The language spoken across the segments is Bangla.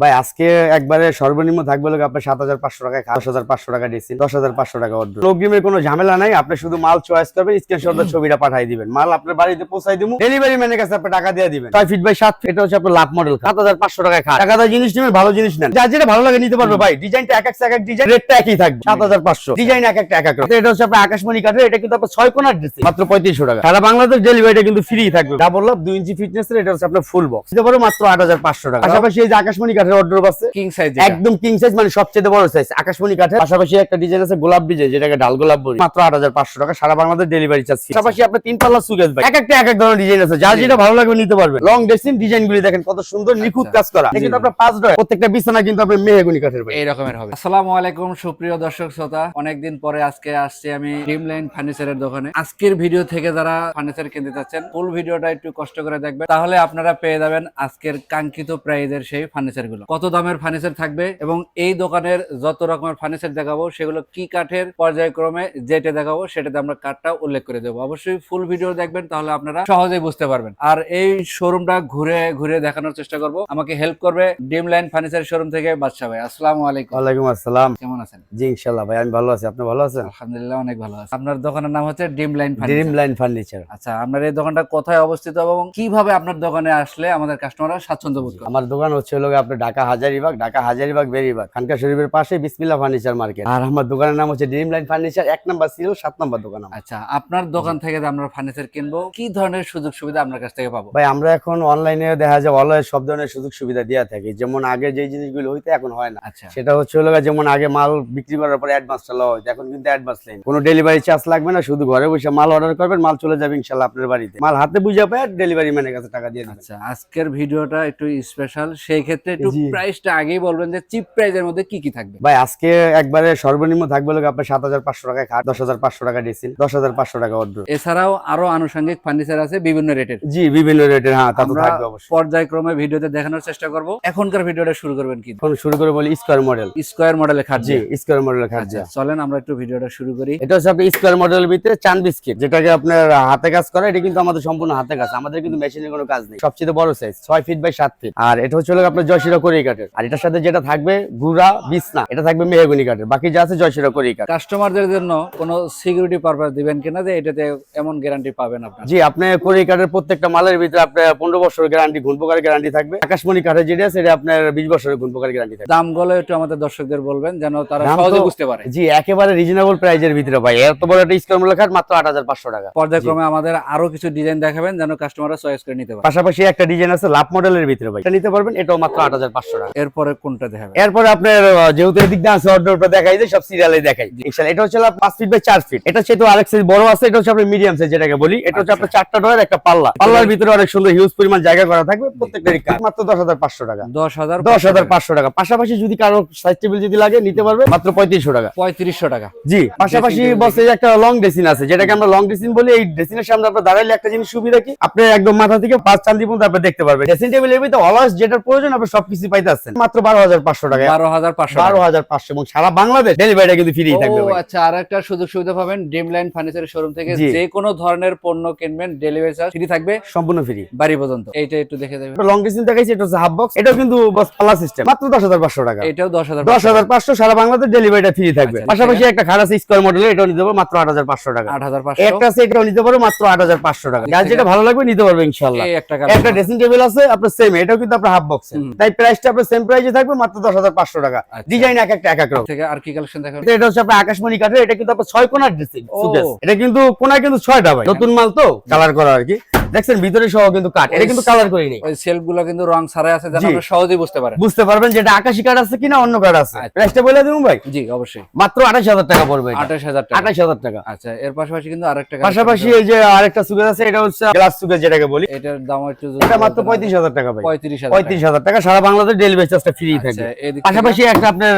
ভাই আজকে একবারে সর্বনিম্ন থাকবে লোক আপনার ৭৫০০ টাকায় ১০৫০০ টাকা দিচ্ছি, ১০৫০০ টাকা অর্ডার। অগ্রিমের কোনো ঝামেলা নাই, আপনি শুধু মাল চয়েস করবেন, স্ক্রিনশট ছবিটা পাঠিয়ে দিবেন, মাল আপনার বাড়িতে পৌঁছাই দিব, ডেলিভারি ম্যানের কাছে আপনি টাকা দিয়ে দিবেন। ৬ ফিট বাই ৭ ফিট, এটা হচ্ছে আপনার লাভ মডেল, ৭৫০০ টাকায় খাট। টাকা দিয়ে জিনিস নেবেন, ভালো জিনিস নেন, যার যেটা ভালো লাগে নিতে পারবে ভাই। ডিজাইনটা এক এক ডিজাইন, রেটটা একই থাকবে ৭৫০০, ডিজাইন এক একটা এক এক রকম। এটা হচ্ছে আপনার আকাশমণি কাঠের, এটা কিন্তু আপনার ৬ কোণার ডিজাইন, মাত্র ৩৫০০ টাকা। সারা বাংলাদেশ ডেলিভারিটা কিন্তু ফ্রি থাকবে। ডাবল লাভ 2 ইঞ্চি ফিটনেসের, এটা হচ্ছে আপনার ফুল বক্স, দিতে পারো মাত্র ৮৫০০ টাকা। পাশাপাশি এই যে আকাশমণি কাঠের অর্ডার আছে কিং সাইজ, একদম কিং সাইজ, মানে সবচেয়ে বড় সাইজ আকাশমণি কাঠের। পাশাপাশি একটা ডিজাইন আছে গোলাপ ডিজাইন, যেটাকে ডাল গোলাপ বলি, মাত্র ৮৫০০ টাকা। সারা বাংলাদেশ ডেলিভারি চার্জ। পাশাপাশি আপনার 3 পাল্লা সুকেস ভাই, এক একটা এক এক ধরনের ডিজাইন আছে, যার যেটা ভালো লাগবে নিতে পারবে। লং ড্রেসিং ডিজাইন গুলি দেখেন কত সুন্দর, নিখুঁত কাজ করা। এটা কিন্তু আপনার 5 ডয়, প্রত্যেকটা বিছানা কিন্তু আপনার মেহগনি কাঠের ভাই, এই রকমের হবে। আসসালামু আলাইকুম সুপ্রিয় দর্শক শ্রোতা, অনেকদিন পরে আজকে আসছি আমি ড্রিমলাইন ফার্নিচারের দোকানে। আজকের ভিডিও থেকে যারা ফার্নিচার কিনতে চাচ্ছেন, ফুল ভিডিওটা একটু কষ্ট করে দেখবেন, তাহলে আপনারা পেয়ে যাবেন আজকের কাঙ্ক্ষিত প্রাইজের সেই ফার্নিচার গুলো। কত দামের ফার্নিচার থাকবে এবং এই দোকানের যত রকমের ফার্নিচার দেখাবো সেগুলো কি কাঠের, পর্যায়ক্রমে যেটা দেখাবো সেটাতে আমরা কাঠটা উল্লেখ করে দেবো। অবশ্যই ফুল ভিডিও দেখবেন, তাহলে আপনারা সহজেই বুঝতে পারবেন। আর এই শোরুমটা ঘুরে ঘুরে দেখানোর চেষ্টা করব। আমাকে হেল্প করবে ড্রিমলাইন ফার্নিচার শোরুম থেকে বাদশা ভাই। আসসালামু আলাইকুম। ওয়ালাইকুম আসসালাম। কেমন আছেন? জি ইনশাআল্লাহ ভাই আমি ভালো আছি, আপনি ভালো আছেন? আলহামদুলিল্লাহ অনেক ভালো আছি। আপনার দোকানের নাম হচ্ছে ড্রিমলাইন ফার্নিচার। ড্রিমলাইন ফার্নিচার। আচ্ছা, আপনার এই দোকানটা কোথায় অবস্থিত এবং কিভাবে আপনার দোকানে আসলে আমাদের কাস্টমাররা স্বাচ্ছন্দ্য বোধ করে? আমার দোকান হচ্ছে হলো আপনার ঢাকা হাজারীবাগ, বেরিবাগ, খানকা শরীফের পাশে বিসমিল্লাহ ফার্নিচার মার্কেট। আর আমার দোকানের নাম হচ্ছে ড্রিমলাইন ফার্নিচার, 1 নাম্বার সিরিয়াল 7 নাম্বার দোকান আমার। আচ্ছা, আপনার দোকান থেকে যে আমরা ফার্নিচার কিনবো, কি ধরনের সুযোগ সুবিধা আপনার কাছ থেকে পাবো? ভাই আমরা এখন অনলাইনে দেখা যায় অলওয়েজ সব ধরনের সুযোগ সুবিধা দেওয়া থাকি। যেমন আগে যে জিনিসগুলো হইতো এখন হয় না। আচ্ছা, সেটা হচ্ছে হলো যেমন আগে মাল বিক্রি করার পরে অ্যাডভান্সটা লওয়া হইতো, এখন কিন্তু অ্যাডভান্স নেই, কোনো ডেলিভারি চার্জ লাগবে না, শুধু ঘরে বসে মাল অর্ডার করবেন, মাল চলে যাবে ইনশাআল্লাহ আপনার বাড়িতে। মাল হাতে বুঝে পায়, ডেলিভারি ম্যানের কাছে টাকা দিয়ে দিবেন। আচ্ছা, আজকের ভিডিওটা একটু স্পেশাল, সেই ক্ষেত্রে একটু জি। প্রাইসটা আগেই বলবেন যে চিপ প্রাইজের মধ্যে কি কি থাকবে। ভাই আজকে একবারে সর্বনিম্ন থাকবে লোক আপনার ৭৫০০ টাকায় খাট, ১০৫০০ টাকা দিচ্ছেন, ১০৫০০ টাকা অর্ডার। এছাড়াও আরো আনুষঙ্গিক ফার্নিচার আছে বিভিন্ন রেটের। জি বিভিন্ন রেটের, হ্যাঁ তা তো আমরা থাকবে অবশ্যই। পর্যায়ক্রমে ভিডিওতে দেখানোর চেষ্টা করব। এখনকার ভিডিওটা শুরু করবেন কি? এখন শুরু করে বলি স্কয়ার মডেল। স্কয়ার মডেলে খাট। জি স্কয়ার মডেলের খাট। আচ্ছা, চলেন আমরা একটু ভিডিওটা শুরু করি। এটা হচ্ছে আপনি স্কয়ার মডেলের ভিতরে চান বিস্কিট, যেটাকে আপনার হাতে কাজ করা, এটা কিন্তু আমাদের সম্পূর্ণ হাতে কাজ, আমাদের কিন্তু মেশিনের কোনো কাজ নেই। সবচেয়ে বড় সাইজ 6 ফিট বাই 7 ফিট। আর এটা হচ্ছে আপনার জয়শিরা কোরিয়া কাঠের। আর এটার সাথে যেটা থাকবে গুড়া বিছনা, এটা থাকবে মেহগনি কাঠের, বাকি যা আছে জয়শিরা কোরিয়া কাঠ। কাস্টমারদের জন্য কোনো সিকিউরিটি পারপাস দিবেন কিনা যে এটাতে এমন গ্যারান্টি পাবেন আপনারা? জি আপনি কোরিয়া কাঠের প্রত্যেকটা মালের ভিতরে আপনার 15 বছরের গ্যারান্টি, ঘুণপোকার গ্যারান্টি থাকবে। আকাশমণি কাঠের যেটা আছে এটা আপনার 20 বছরের ঘুণপোকার গ্যারান্টি থাকবে। দামগুলো একটু আমাদের দর্শকদের বলবেন যেন তারা দাম তো- সহজে বুঝতে পারে। জি একেবারে রিজনেবল প্রাইজের ভিতরে ভাই, এত বড় একটা স্কয়ার মডেলের খাট মাত্র ৮৫০০ টাকা। পর্যায়ক্রমে আমাদের আরো কিছু ডিজাইন দেখাবেন যেন কাস্টমাররা চয়েস করে নিতে পারে। পাশাপাশি একটা ডিজাইন আছে লাভ মডেলের ভিতরে ভাই, এটা নিতে পারবেন, এটাও মাত্র ৮৫০০ টাকা। এরপরে কোনটা দেখাবেন? এরপরে আপনার যেহেতু এদিক দিয়ে আছে অর্ডারটা দেখাই যায়, সব সিরিয়ালে দেখাই ইনশাআল্লাহ। এটা হচ্ছে 5 ফিট বাই 4 ফিট, এটা সেটা আরেক সাইজ বড় আছে, এটা হচ্ছে আপনার মিডিয়াম সাইজ যেটাকে বলি। এটা হচ্ছে আপনার 4টা ডয়ার একটা পাল্লা, পাল্লার ভিতরে অনেক সুন্দর হিউজ পরিমাণ জায়গা করা থাকবে, প্রত্যেকটারই কাঠ মাত্র ১০৫০০ টাকা। ১০,৫০০ টাকা। পাশাপাশি যদি কারো সাইজ টেবিল যদি লাগে নিতে পারবে মাত্র ৩৫০০ টাকা। ৩৫০০ টাকা। জি পাশাপাশি বসে একটা লং ড্রেসিং আছে, যেটাকে আমরা লং ড্রেসিং বলি। এই ড্রেসিং এর সামনে আপনার দাঁড়াইলে একটা জিনিস সুবিধা কি, আপনি একদম মাথা থেকে 5 চান্দি পর্যন্ত আপনি দেখতে পারবেন। ড্রেসিং টেবিলের ভিতরে অলওয়েজ যেটার প্রয়োজন আপনি সবকিছু পাইতেছেন মাত্র ১২৫০০ টাকা। ১২৫০০ এবং সারা বাংলাদেশ ডেলিভারিটা কিন্তু ফ্রি থাকবে ভাই। আচ্ছা, আর একটা সুযোগ সুবিধা পাবেন ড্রিমলাইন ফার্নিচারের শোরুম থেকে, জি। যে কোনো ধরনের পণ্য কিনবেন ডেলিভারি চার্জ ফ্রি থাকবে, সম্পূর্ণ ফ্রি বাড়ি পর্যন্ত। এইটা একটু দেখে দেবেন। লং ড্রেসিং দেখাইছি, এটা হচ্ছে হাফ বক্স, এটাও কিন্তু বস পাল্লা সিস্টেম, মাত্র ১০৫০০ টাকা। এটাও ১০,৫০০। ১০৫০০ সারা বাংলাদেশ ডেলিভারিটা ফ্রি থাকবে। আচ্ছা, পাশাপাশি একটা খাট আছে স্কয়ার মডেলের, এটাও নিতে পারবো মাত্র ৮৫০০ টাকা। ৮৫০০। একটা আছে এটাও নিতে পারবো মাত্র ৮৫০০ টাকা। যার যেটা ভালো লাগবে নিতে পারবে ইনশাআল্লাহ। এই একটা একটা ড্রেসিং টেবিল আছে আপনার সেম, এটাও কিন্তু আপনার হাফ বক্স, তাই প্রাইসটা আপনার সেম প্রাইসে থাকবে মাত্র ১০৫০০ টাকা। আচ্ছা। ডিজাইন এক একটা এক এক রকম। থেকে আর কি কালেকশন দেখাবেন? এটা হচ্ছে আপনার আকাশমণি কাঠের, এটা কিন্তু আপনার 6 কোণার ড্রেসিং ও। সুকেস। এটা কিন্তু কোণায় কিন্তু 6টা ভাই, নতুন মাল তো কালার করা আর কি। দেখছেন ভিতরে সহ কিন্তু কাঠ, এটা কিন্তু কালার করি নেই। ওই সেলফ গুলো কিন্তু রং ছাড়াই আছে, যেন জি। আপনি সহজেই বুঝতে পারেন। বুঝতে পারবেন যে এটা আকাশী কাঠ আছে কিনা অন্য কাঠ আছে। আচ্ছা। প্রাইসটা বলে দিন ভাই। জি অবশ্যই। মাত্র ২৮০০০ টাকা পড়বে এটা। ২৮,০০০ টাকা। ২৮০০০ টাকা। আচ্ছা, এর পাশাপাশি কিন্তু আরেকটা পাশাপাশি এই যে আরেকটা সুকেস আছে, এটা হচ্ছে গ্লাস সুকেস যেটাকে বলি, এটার দাম একটু এটা মাত্র ৩৫০০০ টাকা ভাই। ৩৫,০০০। ৩৫০০০ টাকা, সারা বাংলাদেশ ডেলিভারি চার্জটা ফ্রি থাকবে। আচ্ছা, এদিক থেকে- পাশাপাশি একটা আপনার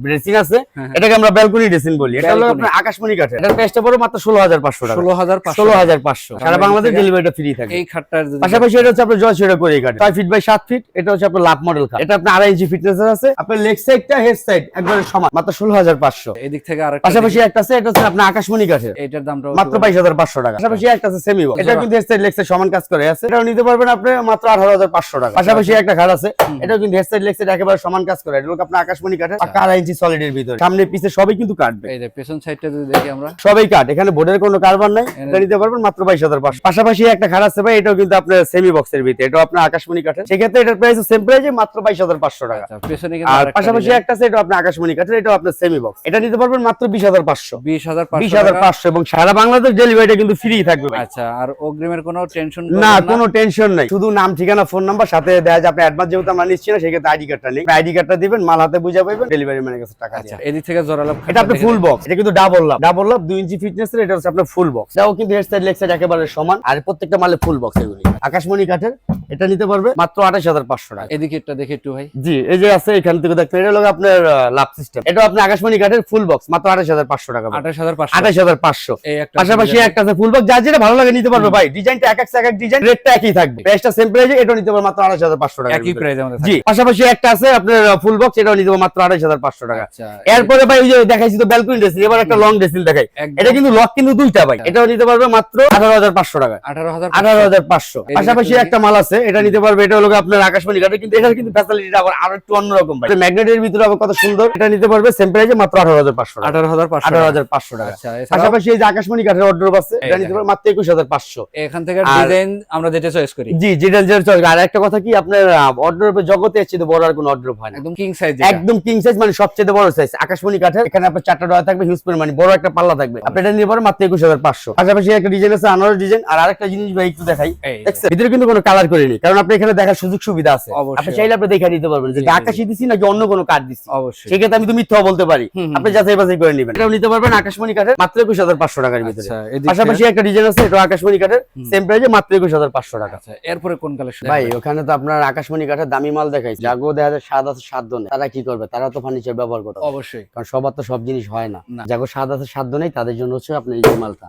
ড্রেসিং আছে, হ্যাঁ। এটাকে আমরা ব্যালকনি ড্রেসিং বলি। এটা হলো ব্যালকনি। আপনার আকাশমণি কাঠের, এটার প্রাইসটা পড়বে মাত্র ১৬৫০০ টাকা। ১৬,৫০০। ১৬৫০০ সারা বাংলাদেশ ডেলিভারিটা ফ্রি থাকবে। থাকে। এই খাটটার পাশাপাশি এটা হচ্ছে আপনার জয়সিরা করে কাঠ 6 ফিট বাই 7 ফিট। এটা হচ্ছে আপনার লাভ মডেল খাট। এটা আপনার 2.5 ইঞ্চি ফিটনেস আছে। আপনার লেগ সাইডটা হেড সাইড একবারে সমান, মাত্র 16500। এদিক থেকে আরেকটা পাশাপাশি একটা আছে, এটা হচ্ছে আপনার আকাশমণি কাঠের, এটার দামটা মাত্র 22500 টাকা। পাশাপাশি একটা আছে সেমি বক্স, এটা কিন্তু হেড সাইড লেগ সাইড সমান কাজ করে আছে। এটাও নিতে পারবেন আপনি মাত্র 18500 টাকা। পাশাপাশি একটা খাট আছে, এটাও কিন্তু হেড সাইড লেগ সাইড একেবারে সমান কাজ করে। এটা হলো আপনার আকাশমণি কাঠের, পাকা 2.5 ইঞ্চি সলিডের ভিতরে, সামনে পিছে সবই কিন্তু কাটবে। এই যে পেছন সাইডটা যদি দেখি আমরা, সবই কাট, এখানে বোর্ডের কোনো কারবার নাই। এটা নিতে পারবেন মাত্র 22500। পাশাপাশি একটা খাট আছে ভাই, এটাও কিন্তু আপনার সেমি বক্সের ভিতরে, এটাও আপনার আকাশমণি কাঠের। সেক্ষেত্রে এটার প্রাইস সেম প্রাইসে মাত্র 22500 টাকা। আচ্ছা পেছনে কিন্তু আর আরেকটা পাশাপাশি একটা আছে, এটা আপনার আকাশমণি কাঠের, এটাও আপনার সেমি বক্স। এটা নিতে পারবেন মাত্র 20500। 20500 এবং সারা বাংলাদেশ ডেলিভারিটা কিন্তু ফ্রি থাকবে ভাই। আচ্ছা, আর অগ্রিমের কোনো টেনশন না, কোনো টেনশন নাই, শুধু নাম ঠিকানা ফোন নাম্বার, সাথে দেখা যায় আপনি অ্যাডভান্স যেহেতু আমরা নিচ্ছি না, সেক্ষেত্রে আইডি কার্ডটা নেই, আইডি কার্ডটা দিবেন, মাল হাতে বুঝা পাইবেন, ডেলিভারি ম্যানের কাছে টাকা আচ্ছা, দিয়ে। এদিক থেকে জোড়ালাভ এটা আপনার ফুল বক্স, এটা কিন্তু ডাবল লাভ 2 ইঞ্চি ফিটনেসের। এটা হচ্ছে আপনার ফুল বক্স, এটাও কিন্তু হেড সাইড লেগ সাইড একেবারে সমান, আর প্রত্যেকটা মালে ফুল বক্স। এগুলি আকাশমণি কাঠের, এটা নিতে পারবে মাত্র 28500 টাকা। এদিকে একটা দেখি একটু ভাই। জি, এই যে আছে এখান থেকে দেখতে, এটা হলো আপনার লাভ সিস্টেম। এটা আপনি আকাশমণি কাঠের ফুল বক্স, মাত্র 28500 টাকা। 28500। এই একটা পাশাপাশি একটা আছে ফুল বক্স, যার যেটা ভালো লাগে নিতে পারবে ভাই। ডিজাইনটা এক এক ডিজাইন, রেটটা একই থাকবে, প্রাইসটা সেম প্রাইসে। এটা নিতে পারবে মাত্র 28500 টাকা, একই প্রাইসে আমাদের। জি। পাশাপাশি একটা আছে আপনার ফুল বক্স, এটাও নিতে পারবে মাত্র 28500 টাকা। আচ্ছা, এরপরে ভাই ওই যে দেখাইছি তো ব্যালকনি ড্রেসিং, এবার একটা লং ড্রেসিং দেখাই। এটা কিন্তু লক কিন্তু দুইটা ভাই, এটাও নিতে পারবে মাত্র 18500 টাকা। 18500। পাশাপাশি একটা মাল আছে, এটা নিতে পারবে, এটা হলো আপনার আকাশমণি কাঠের, কিন্তু এটার কিন্তু ফ্যাসিলিটিটা আবার আরো একটু অন্যরকম ভাই। ম্যাগনেটের ভিতরে আবার কত সুন্দর। এটা নিতে পারবে সেম প্রাইসে মাত্র 18500 টাকা। 18500 টাকা। আচ্ছা, পাশাপাশি এই যে আকাশমণি কাঠের অর্ডার আছে, এটা নিতে পারবে মাত্র 21500। এখান থেকে ডিজাইন আমরা যেটা চয়েস করি। জি, যেটা চয়েস। আর একটা কথা কি, আপনার অর্ডার জগতে এর চেয়ে বড় আর কোনো অর্ডার হয় না। একদম কিং সাইজ, একদম কিং সাইজ, মানে সবচেয়ে বড় সাইজ আকাশমণি কাঠের। এখানে আপনার 4টা ডয়া থাকবে, হিউজ পরিমাণ বড় একটা পাল্লা থাকবে। আপনি এটা নিতে পারবেন মাত্র 21500। পাশাপাশি একটা ডিজাইন আছে আনারস ডিজাইন। আর আরেকটা জিনিস ভাই একটু দেখাই, দেখছেন ভিতরে কিন্তু কোনো কালার করিনি, কারণ আপনি এখানে দেখার সুযোগ সুবিধা আছে। আপনি চাইলে আপনি দেখে নিতে পারবেন যে আকাশি দিছি নাকি অন্য কোনো কাঠ দিছি। অবশ্যই সেক্ষেত্রে আমি তো মিথ্যা বলতে পারি, আপনি যাচাই বাছাই করে নেবেন। এটাও নিতে পারবেন আকাশমণি কাঠের, মাত্র 21500 টাকার ভিতরে। পাশাপাশি একটা ডিজাইন আছে, এটা আকাশমণি কাঠের, সেম প্রাইসে মাত্র 21500 টাকা। এরপরে কোন কালেকশন ভাই ওখানে তো আপনার আকাশমণি কাঠের দামি মাল দেখাইছে, জাগো দেখা যায় স্বাদ আছে সাধ্য নেই, তারা কি করবে? তারা তো ফার্নিচার ব্যবহার করবে অবশ্যই, কারণ সবার তো সব জিনিস হয় না। জাগো স্বাদ আছে সাধ্য নেই, তাদের জন্য হচ্ছে আপনার এই যে মালটা।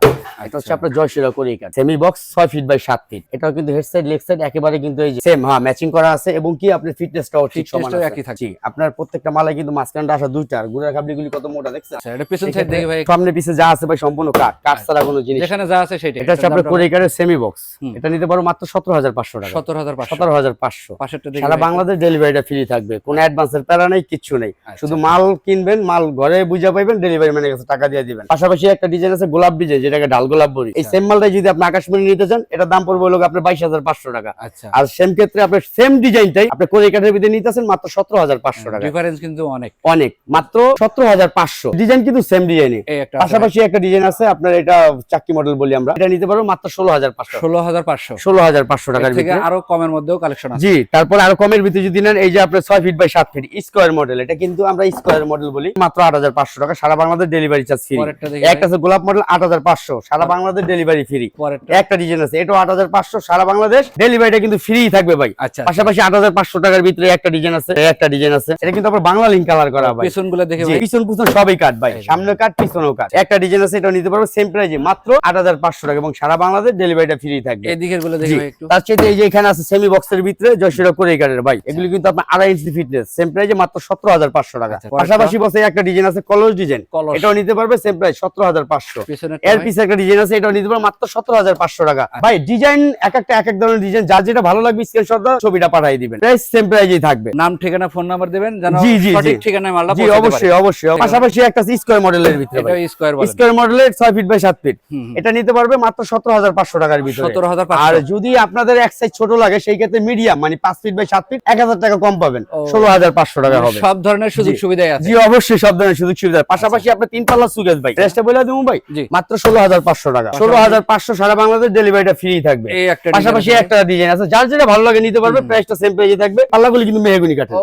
এটা হচ্ছে আপনার জয়সিরা করে কাঠ, semi box 6 feet by 7 feet. এটাও কিন্তু হেড সাইড লেগ সাইড একেবারে কিন্তু এই যে সেম, হ্যাঁ ম্যাচিং করা আছে। এবং কি আপনার ফিটনেসটাও ঠিক সমান আছে, একই থাকে। জি, আপনার প্রত্যেকটা মালে কিন্তু মাঝখানটা আসা দুইটা, আর গুড়ার খাবলিগুলি কত মোটা দেখছেন। আচ্ছা, এটা পেছন সাইড দেখি ভাই। সামনে পিছে যা আছে ভাই সম্পূর্ণ কাঠ, কাঠ ছাড়া কোনো জিনিস যেখানে যা আছে সেটা। এটা হচ্ছে আপনার করে কাঠের সেমি বক্স। এটা নিতে পারো মাত্র 17500 টাকা। 17500। পাশেরটা দেখি, সারা বাংলাদেশ ডেলিভারিটা ফ্রি থাকবে, কোনো অ্যাডভান্সের প্যারা নেই, কিচ্ছু নেই। শুধু মাল কিনবেন, মাল ঘরে বুঝা পাইবেন, ডেলিভারি ম্যানের কাছে টাকা দিয়ে দিবেন। পাশাপাশি একটা ডিজাইন আছে গোলাপ ডিজাইন, যেটাকে ডাল গোলাপ বলি। এই সেম মালটাই যদি আপনি আকাশমণি নিতে চান, এটা দাম পড়বে হলো আপনার 22500 টাকা। আচ্ছা, আর সেম ক্ষেত্রে আপনি সেম ডিজাইনটাই আপনি করে কাঠের ভিতরে নিতেছেন মাত্র 17500 টাকা। ডিফারেন্স কিন্তু অনেক অনেক, মাত্র 17500। ডিজাইন কিন্তু সেম ডিজাইনই। পাশাপাশি একটা ডিজাইন আছে আপনার, এটা চাক্কি মডেল বলি আমরা, এটা নিতে পারবো মাত্র 16500। 16500 টাকার ভিতরে আরো কমের মধ্যেও কালেকশন আছে। জি, তারপর আরো কমের ভিতরে যদি নেন, এই যে আপনার 6 feet by 7 feet square model, এটা কিন্তু আমরা স্কয়ার মডেল বলি, মাত্র 8500 টাকা। সারা বাংলাদেশ ডেলিভারি চার্জ ফ্রি। একটা আছে গোলাপ মডেল 8500, সারা বাংলাদেশ ডেলিভারি ফ্রি। একটা ডিজাইন আছে, এটাও 8500, সারা বাংলাদেশ ডেলিভারিটা কিন্তু ফ্রি থাকবে ভাই। পাশাপাশি 8500 টাকার ভিতরে একটা ডিজাইন আছে, এটা কিন্তু আপনার বাংলা লিংক কালার করা ভাই। পিছনগুলো দেখে ভাই, পিছন সবই কাট ভাই, সামনে কাট পিছনেও কাট। একটা ডিজাইন আছে, এটা নিতে পারবো সেম প্রাইসে মাত্র 8500 টাকা, এবং সারা বাংলাদেশ ডেলিভারিটা ফ্রি থাকবে। এদিকের গুলো দেখে ভাই একটু। তার চেয়ে এই যে এখানে আছে সেমি বক্সের ভিতরে জয়সিরা করে কাঠের ভাই, এগুলো কিন্তু আপনার 2.5 ইঞ্চি ফিটনেস, সেম প্রাইসে মাত্র 17500 টাকা। পাশাপাশি বসে একটা ডিজাইন আছে কলস ডিজাইন, এটাও নিতে পারবে সেম প্রাইস 17500। এর পিছে একটা ডিজাইন আছে, এটাও নিতে পারবে মাত্র 17500 টাকা। ভাই ডিজাইন এক এক ধরনের ডিজাইন, যার যেটা ভালো লাগবে স্ক্রিনশট দাও, ছবিটা পাঠিয়ে দিবেন, প্রাইস সেম প্রাইসেই থাকবে। নাম ঠিকানা ফোন নাম্বার দিবেন যেন সঠিক সঠিক ঠিকানায় মালটা পৌঁছাতে পারে। জি, অবশ্যই। পাশাপাশি একটা স্কয়ার মডেলের ভিতরে, এটা স্কয়ার মডেলের 6 ফিট বাই 7 ফিট, এটা নিতে পারবে মাত্র 17500 টাকার ভিতরে। 17500। আর যদি আপনাদের এক সাইজ ছোট লাগে, সেই ক্ষেত্রে মিডিয়াম মানে 5 ফিট বাই 7 ফিট 1000 টাকা কম পাবেন, 16500 টাকা হবে। সব ধরনের সুযোগ সুবিধাই আছে। জি, অবশ্যই সব ধরনের সুযোগ সুবিধা। পাশাপাশি আপনি 3 পাল্লা সুকেস ভাই, রেস্টটা বলে দিমু ভাই, মাত্র 16500 টাকা। 16500, সারা বাংলাদেশ ডেলিভারিটা ফ্রি থাকবে। পাশাপাশি একটা ডিজাইন আছে, যার যেটা ভালো লাগে নিতে পারবে, প্রাইসটা সেম প্রাইসে থাকবে। পাল্লাগুলো কিন্তু মেহগনি কাঠের।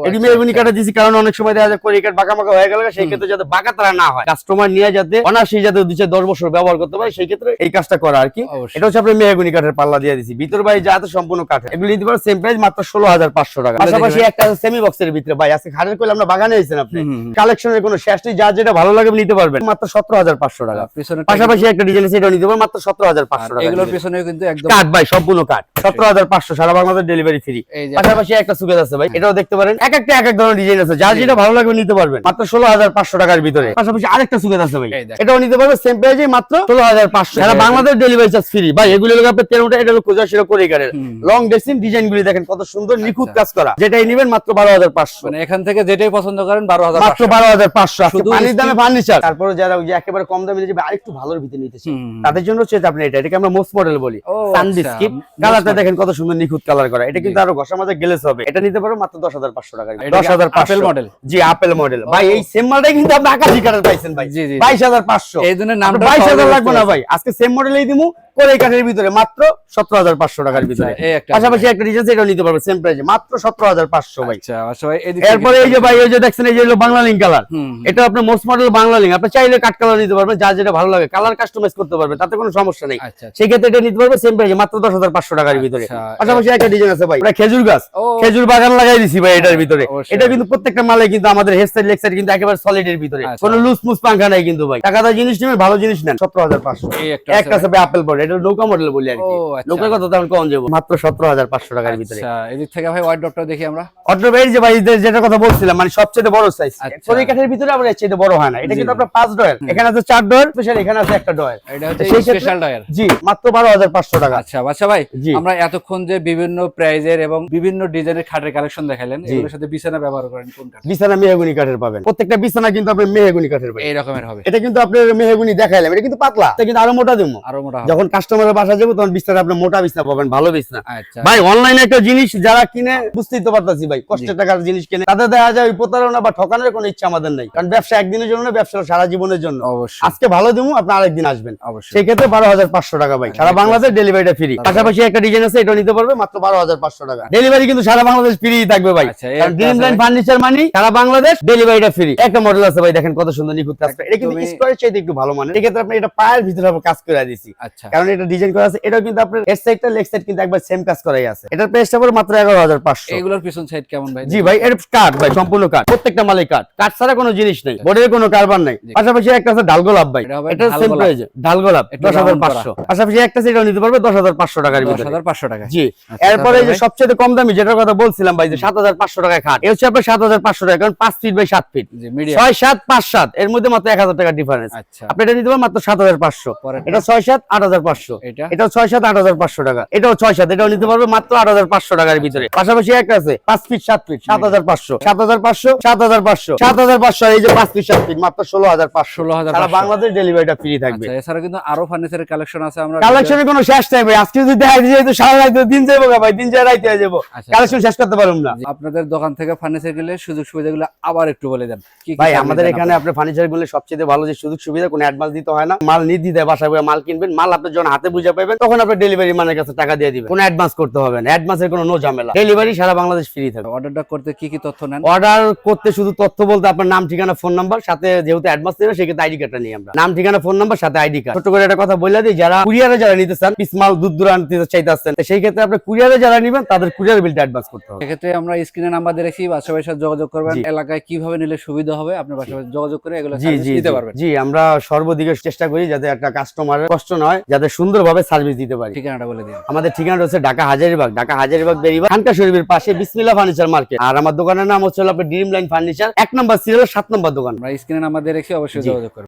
এটি মেহগনি কাঠে দিছি, কারণ অনেক সময় দেখা যায় কোরি কাঠ বাঁকা বাঁকা হয়ে গেল, সেই ক্ষেত্রে যাতে বাঁকা তারা না হয়, কাস্টমার নিয়ে যাতে অনায়াসে যাতে 2-10 বছর ব্যবহার করতে পারে, সেই ক্ষেত্রে এই কাজটা করা আর কি। এটা হচ্ছে আপনি মেহগনি কাঠের পাল্লা দিয়ে দিছি, ভিতর বাইরে যা আছে সম্পূর্ণ কাঠের। এগুলো নিতে পারবে সেম প্রাইস মাত্র 16500 টাকা। পাশাপাশি একটা সেমি বক্সের ভিতরে ভাই, আজকে খাটের কইলে আমরা বাগানে আইছেন, আপনি কালেকশনের কোনো শেষ নেই, যা যেটা ভালো লাগে নিতে পারবেন মাত্র 17500 টাকা। পাশাপাশি একটা ডিজাইন আছে, এটা নিতে পারবেন মাত্র 17500 টাকা। এগুলোর পিছনে কিন্তু একদম কাট ভাই, সম্পূর্ণ কাঠ। 17,500 সারা বাংলাদেশ ডেলিভারি ফ্রি। এই যে পাশাপাশি একটা সুকেস আছে ভাই, এটাও দেখতে পারেন। এক একটা এক এক ধরনের ডিজাইন আছে, যার যেটা ভালো লাগবে নিতে পারবেন মাত্র 16,500 টাকার ভিতরে। পাশাপাশি আরেকটা সুকেস আছে ভাই, এই দেখেন। এটাও নিতে পারবেন সেম প্রাইসে মাত্র 16,500 সারা বাংলাদেশ ডেলিভারি চার্জ ফ্রি। ভাই এগুলো লোক আপনি 13টা, এটা হলো কোজা শিরো করে গাড়ির লং ড্রেসিং ডিজাইন গুলি দেখেন কত সুন্দর নিখুঁত কাজ করা। যেটাই নেবেন মাত্র 12,500, মানে এখান থেকে যেটাই পছন্দ করেন মাত্র 12,500 12,500। শুধু পানির দামে ফার্নিচার। তারপরে যারা ওই যে একেবারে কম দামে নিতে আরেকটু ভালোর ভিতরে নিতেছে, তাদের জন্য হচ্ছে আপনি এটাকে আমরা মোস্ট মডেল বলি। ও, সানবিস্কিট আচ্ছা, কালারটা দেখেন কত সুন্দর নিখুঁত কালার করা। এটা কিন্তু আরো ঘষা মাজা গ্লেজ হবে। এটা নিতে পারো মাত্র 10,500 টাকা। এটা কি 10,500 আপেল মডেল? জি আপেল মডেল ভাই। এই সেম মডেলটাই কিন্তু আপনি আকাশি কালার পাইছেন ভাই, জি, জি। 22,500। এই জন্য নামটা 22,000 লাগবে না ভাই, আজকে সেম মডেলই দিমু করে কাঠের ভিতরে মাত্র 17,500 টাকার ভিতরে। এই একটা পাশাপাশি একটা ডিজাইন এটাও নিতে পারবে সেম প্রাইসে মাত্র 17,500 ভাই। আচ্ছা আচ্ছা ভাই, এরপরে এই যে ভাই এই যে দেখছেন এই যে হলো বাংলা লিঙ্ক কালার, এটা আপনার মোস্ট মডেল বাংলা লিঙ্ক। আপনি চাইলে কাট কালার নিতে পারবেন, যার যেটা ভালো লাগে কালার কাস্টমাইজ করতে পারবেন, তাতে কোনো সমস্যা নেই। আচ্ছা, আচ্ছা। সেই ক্ষেত্রে এটা নিতে পারবে সেম প্রাইসে মাত্র 10,500 টাকার ভিতরে। আচ্ছা, পাশাপাশি একটা ডিজাইন আছে ভাই, এটা খেজুর গাছ, ও, খেজুর বাগান লাগাই দিছি ভাই এটার ভিতরে। অবশ্যই। এটা কিন্তু প্রত্যেকটা মালে কিন্তু আমাদের হেড সাইড লেগ সাইড কিন্তু একেবারে সলিড এর ভিতরে, আচ্ছা। কোনো লুজ মুজ পাঙ্খা নাই কিন্তু ভাই। টাকাদার জিনিস নেবেন, ভালো জিনিস নেন। 17,500। এই একটা একটা আছে ভাই আপেল বড়, এটা নৌকা মডেল বলি আর কি। ও, আচ্ছা। নৌকার কথা তো আমি কম যাবো, মাত্র 17,500 টাকার ভিতরে। আচ্ছা, এদিক থেকে ভাই ওয়ার্ডরোবটা দেখি আমরা। অটোবের যে ভাই যেটা কথা বলছিলাম, মানে সবচেয়ে বড় সাইজ। আচ্ছা। পরি কাঠের ভিতরে আবার এর চেয়ে বড় হয় না। এটা জি, কিন্তু জি। আপনার 5 ডয়ার, এখানে আছে 4 ডয়ার, স্পেশাল এখানে আছে একটা ডয়ার। এটা হচ্ছে সেই ক্ষেত্রে- স্পেশাল ডায়ার। জি মাত্র 12,500 টাকা। আচ্ছা বাচ্চা ভাই, জি। আমরা এতক্ষণ যে বিভিন্ন প্রাইজের এবং বিভিন্ন ডিজাইনের খাটের কালেকশন দেখালেন, জি। এগুলোর সাথে বিছানা ব্যবহার করেন কোনটা? বিছানা মেহগনি কাঠের পাবেন, প্রত্যেকটা বিছানা কিন্তু আপনি মেহগনি কাঠের পাবেন। এই রকমের হবে, এটা কিন্তু আপনার মেহগনি দেখাইলাম, এটা কিন্তু পাতলা, এটা কিন্তু আরো মোটা দেবো। আরো মোটা হবে। যখন কাস্টমারের বাসা যাবো তখন বিছানা আপনি মোটা বিছানা পাবেন, ভালো বিছানা। আচ্ছা ভাই অনলাইনে একটা জিনিস যারা কিনে বুঝতেই তো পারতাছি ভাই, কষ্টের টাকার জিনিস কিনে তাদের দেখা যায় ওই প্রতারণা বা ঠকানোর কোনো ইচ্ছা আমাদের নাই। কারণ ব্যবসা একদিনের জন্য না, ব্যবসা সারা জীবনের জন্য। অবশ্যই আজকে ভালো দেবো, আপনি আরেকদিন আসবেন। অবশ্যই। সেই ক্ষেত্রে 12,500 টাকা ভাই, সারা বাংলাদেশ ডেলিভারিটা ফ্রি। পাশাপাশি একটা ডিজাইন আছে, এটা নিতে পারবে মাত্র 12,500 টাকা। ডেলিভারি কিন্তু সারা বাংলাদেশ ফ্রি থাকবে ভাই। আচ্ছা, এই কারণ একটা ড্রিম আছে লাইন ভাই। ফার্নিচার মানি সারা বাংলাদেশ ডেলিভারিটা ফ্রি। একটা মডেল আছে ভাই, দেখেন কত সুন্দর নিখুঁত কাজ করা। এটা কিন্তু তুমি- স্কোয়ারের চাইতে একটু ভালো মানে। এই ক্ষেত্রে আপনি এটা পায়ের ভিতরে আপনি কাজ করে দিয়েছি, আচ্ছা কারণ এটা ডিজাইন করা আছে। এটাও কিন্তু আপনার এর সাইডটা লেগ সাইড কিন্তু একবার সেম কাজ করাই আছে। এটার প্রাইসটা পড়ে মাত্র 11,500। এগুলোর পিছন সাইড কেমন ভাই? জি ভাই, এর কাঠ ভাই, সম্পূর্ণ কাঠ, প্রত্যেকটা মালে কাঠ, কাঠ ছাড়া কোনো জিনিস নেই, বোর্ডের কোনো কারবার নাই। পাশাপাশি একটা আছে ডাল গোলাপ ভাই, এটা হবে এটা ঢাল সেম গোলাপ। প্রাইস ডাল গোলাপ একটু round 10,500। পাশাপাশি একটা সেটা নিতে পারবে 10,500 টাকার ভিতরে। 10,500 টাকা। জি আচ্ছা, এরপরে তারপরে যে ভাই? সবচেয়ে কম দামি যেটার কথা বলছিলাম ভাই, যে 7,500 টাকায় খাট, এই হচ্ছে আপনার 7,500 টাকা, কারণ 5 ফিট বাই 7 ফিট, জি মিডিয়াম। 6, 7, 5, 7 এর মধ্যে মাত্র 1,000 টাকা ডিফারেন্স। আচ্ছা আপনি এটা নিতে পারবেন মাত্র 7,500। পরেরটা? এটা 6, 7, 8,500। এটা? এটাও 6, 7, 8,500 টাকা। এটাও 6, 7, এটাও নিতে পারবে মাত্র 8,500 টাকার ভিতরে। পাশাপাশি একটা আছে 5 ফিট 7 ফিট, 7,500, 7,500, 7,500, 7,500। এই যে 5 ফিট 7 ফিট মাত্র 16,500। 16,500 সারা বাংলাদেশ ডেলিভারিটা ফ্রি থাকবে। আচ্ছা, এছাড়া কিন্তু আরো ফার্নিচারের কালেকশন আছে। আমরা কালেকশনের কোনো শেষ নাই ভাই, আজকে যদি দেখা যায় তো সারা রাত দিন যাবো গা ভাই, দিন যায় রাইতে যাবো, আচ্ছা, কালেকশন শেষ করতে পারবো না। আপনাদের দোকান থেকে ফার্নিচার গেলে সুযোগ সুবিধাগুলো আবার একটু বলে দেন। কি কি ভাই service আমাদের দেন এখানে আপনার ফার্নিচার গুলো সবচেয়ে ভালো যে সুযোগ সুবিধা, কোনো অ্যাডভান্স দিতে হয় না, মাল নির্দ্বিধায় বাসায় বসে মাল কিনবেন, মাল আপনি যখন হাতে বুঝে পাবেন তখন আপনি ডেলিভারি ম্যানের কাছে টাকা দিয়ে দিবেন, কোনো অ্যাডভান্স করতে হবে না, অ্যাডভান্সের কোনো নো ঝামেলা, ডেলিভারি সারা বাংলাদেশ ফ্রি থাকবে। অর্ডারটা করতে কি কি তথ্য নেন? অর্ডার করতে শুধু তথ্য বলতে আপনার নাম ঠিকানা ফোন নাম্বার, সাথে যেহেতু অ্যাডভান্স নেবে সেক্ষেত্রে আইডি কার্ডটা নিই আমরা, নাম ঠিকানা ফোন নাম্বার সাথে আইডি কার্ড। ছোট করে একটা কথা বলে দিই, যারা কুরিয়ারে যারা নিতে চান, পিস মাল দূর দূরান্ত চাইতেছেন, সেই ক্ষেত্রে আপনি কুরিয়ারে যারা নিবেন তাদের কুরিয়ার বিলটা অ্যাডভান্স করতে হবে। সেক্ষেত্রে আমরা স্ক্রিনে নাম্বার দিয়ে রেখেছি, বাসাবাড়ির সাথে যোগাযোগ করবেন। জি। এলাকায় কিভাবে নিলে সুবিধা হবে আপনি বাসাবাড়ি যোগাযোগ করে এগুলো জি সার্ভিস জি দিতে জি, পারবেন। জি আমরা সর্বদিকে চেষ্টা করি যাতে একটা কাস্টমারের কষ্ট নয়, যাতে সুন্দরভাবে সার্ভিস দিতে পারি। ঠিকানাটা বলে দিন। আমাদের ঠিকানা হচ্ছে ঢাকা হাজারীবাগ, ঢাকা হাজারীবাগ বেরিবাগ খানকা শরীফের পাশে বিসমিল্লাহ ফার্নিচার মার্কেট। আর আমার দোকানের নাম হচ্ছে আপনার ড্রিম লাইন ফার্নিচার, 1 নম্বর সিরিয়াল 7 নম্বর দোকান। আমরা স্ক্রিনে নাম্বার দিয়ে রেখেছি, অবশ্যই জি। যোগাযোগ করবেন।